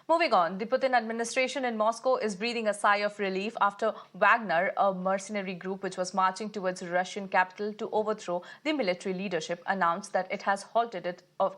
Moving on, the Putin administration in Moscow is breathing a sigh of relief after Wagner, a mercenary group which was marching towards the Russian capital to overthrow the military leadership, announced that it has halted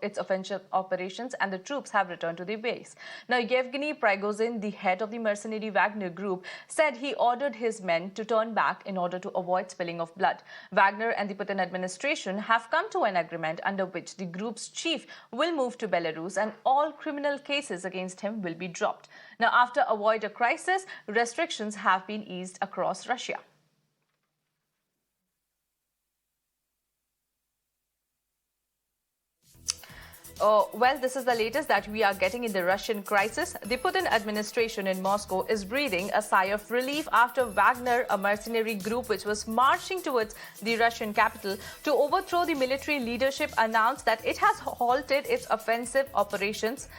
its offensive operations and the troops have returned to the base. Now, Yevgeny Prigozhin, the head of the mercenary Wagner Group, said he ordered his men to turn back in order to avoid spilling of blood. Wagner and the Putin administration have come to an agreement under which the group's chief will move to Belarus and all criminal cases against him will be dropped. Now, after avoid a crisis, restrictions have been eased across Russia. Well, this is the latest that we are getting in the Russian crisis. The Putin administration in Moscow is breathing a sigh of relief after Wagner, a mercenary group which was marching towards the Russian capital to overthrow the military leadership, announced that it has halted its offensive operations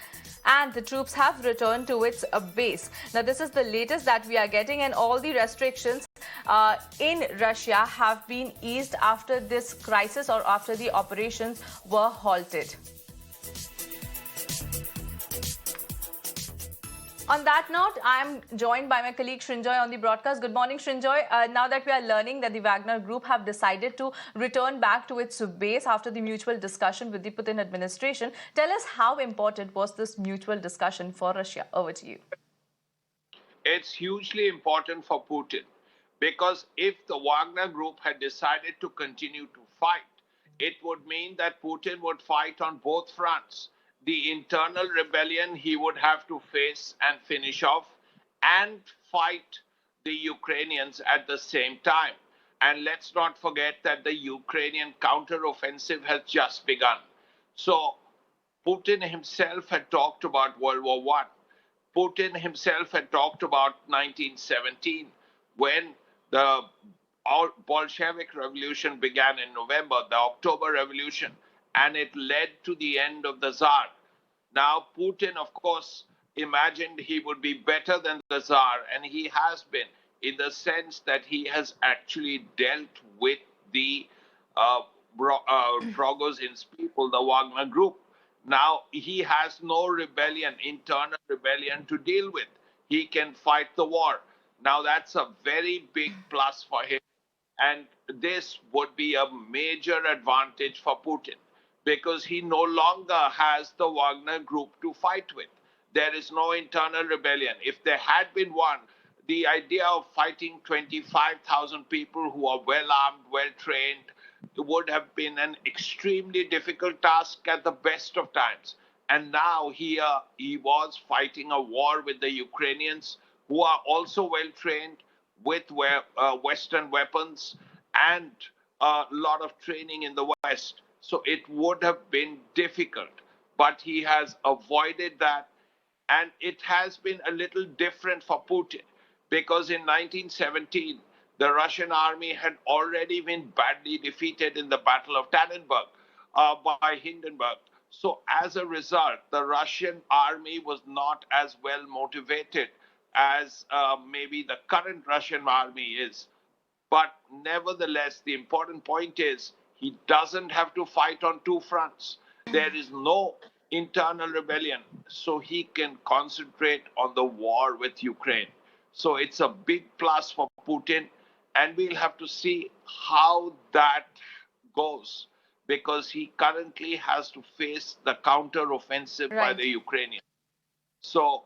and the troops have returned to its base. Now, this is the latest that we are getting, and all the restrictions in Russia have been eased after this crisis or after the operations were halted. On that note, I am joined by my colleague Srinjoy on the broadcast. Good morning, Srinjoy. Now that we are learning that the Wagner Group have decided to return back to its base after the mutual discussion with the Putin administration, tell us how important was this mutual discussion for Russia? Over to you. It's hugely important for Putin because if the Wagner Group had decided to continue to fight, it would mean that Putin would fight on both fronts. The internal rebellion he would have to face and finish off, and fight the Ukrainians at the same time. And let's not forget that the Ukrainian counteroffensive has just begun. So Putin himself had talked about World War I. Putin himself had talked about 1917 when the Bolshevik Revolution began in November, the October Revolution, and it led to the end of the Tsar. Now, Putin, of course, imagined he would be better than the Tsar, and he has been, in the sense that he has actually dealt with the Prigozhin's people, the Wagner Group. Now, he has no rebellion, internal rebellion to deal with. He can fight the war. Now, that's a very big plus for him. And this would be a major advantage for Putin because he no longer has the Wagner Group to fight with. There is no internal rebellion. If there had been one, the idea of fighting 25,000 people who are well armed, well trained, would have been an extremely difficult task at the best of times. And now he was fighting a war with the Ukrainians, who are also well trained with Western weapons and a lot of training in the West. So it would have been difficult, but he has avoided that. And it has been a little different for Putin because in 1917, the Russian army had already been badly defeated in the Battle of Tannenberg by Hindenburg. So as a result, the Russian army was not as well motivated as maybe the current Russian army is. But nevertheless, the important point is he doesn't have to fight on two fronts. There is no internal rebellion, so he can concentrate on the war with Ukraine. So it's a big plus for Putin, and we'll have to see how that goes because he currently has to face the counter-offensive by the Ukrainians. So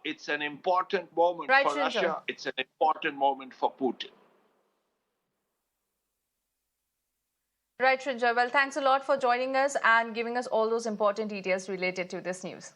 it's an important moment for Russia. It's an important moment for Putin. Right, Srinjoy. Well, thanks a lot for joining us and giving us all those important details related to this news.